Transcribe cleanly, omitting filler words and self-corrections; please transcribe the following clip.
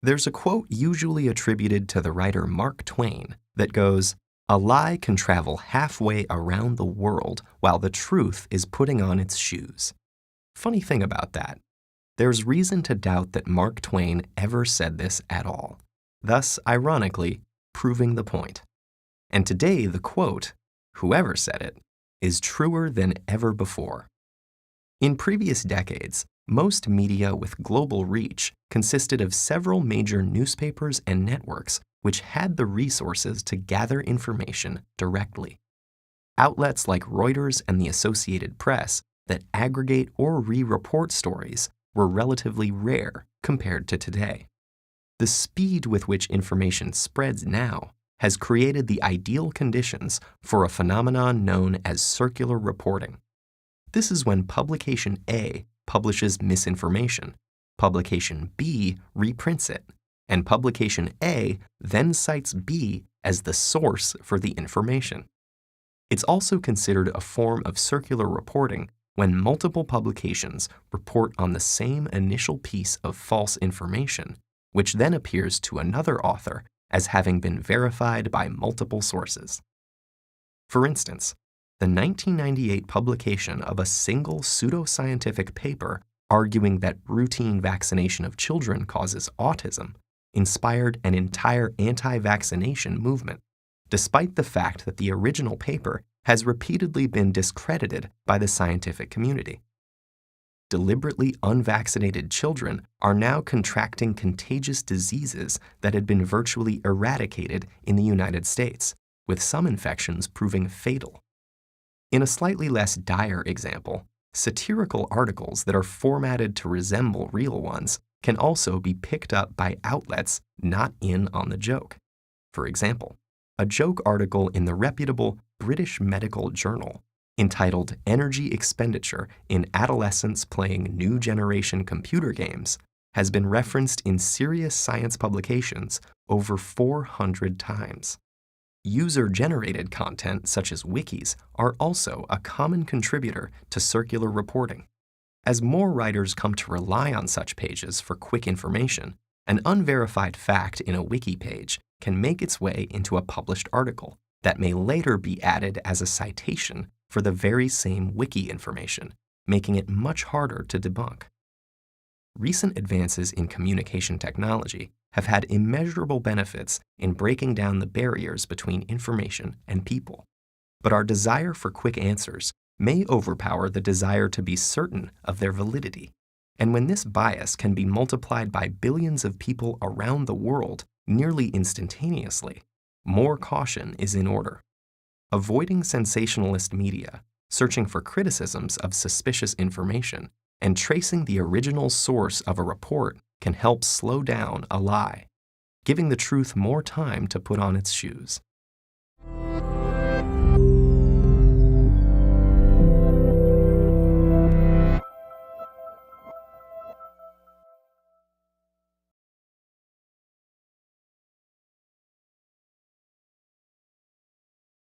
There's a quote usually attributed to the writer Mark Twain that goes, "A lie can travel halfway around the world while the truth is putting on its shoes." Funny thing about that, there's reason to doubt that Mark Twain ever said this at all, thus, ironically, proving the point. And today, the quote, whoever said it, is truer than ever before. In previous decades, most media with global reach consisted of several major newspapers and networks which had the resources to gather information directly. Outlets like Reuters and the Associated Press that aggregate or re-report stories were relatively rare compared to today. The speed with which information spreads now has created the ideal conditions for a phenomenon known as circular reporting. This is when publication A publishes misinformation, publication B reprints it, and publication A then cites B as the source for the information. It's also considered a form of circular reporting when multiple publications report on the same initial piece of false information, which then appears to another author as having been verified by multiple sources. For instance, the 1998 publication of a single pseudoscientific paper arguing that routine vaccination of children causes autism inspired an entire anti-vaccination movement, despite the fact that the original paper has repeatedly been discredited by the scientific community. Deliberately unvaccinated children are now contracting contagious diseases that had been virtually eradicated in the United States, with some infections proving fatal. In a slightly less dire example, satirical articles that are formatted to resemble real ones can also be picked up by outlets not in on the joke. For example, a joke article in the reputable British Medical Journal entitled "Energy Expenditure in Adolescents Playing New Generation Computer Games" has been referenced in serious science publications over 400 times. User-generated content such as wikis are also a common contributor to circular reporting. As more writers come to rely on such pages for quick information, an unverified fact in a wiki page can make its way into a published article that may later be added as a citation for the very same wiki information, making it much harder to debunk. Recent advances in communication technology have had immeasurable benefits in breaking down the barriers between information and people. But our desire for quick answers may overpower the desire to be certain of their validity. And when this bias can be multiplied by billions of people around the world nearly instantaneously, more caution is in order. Avoiding sensationalist media, searching for criticisms of suspicious information, and tracing the original source of a report can help slow down a lie, giving the truth more time to put on its shoes.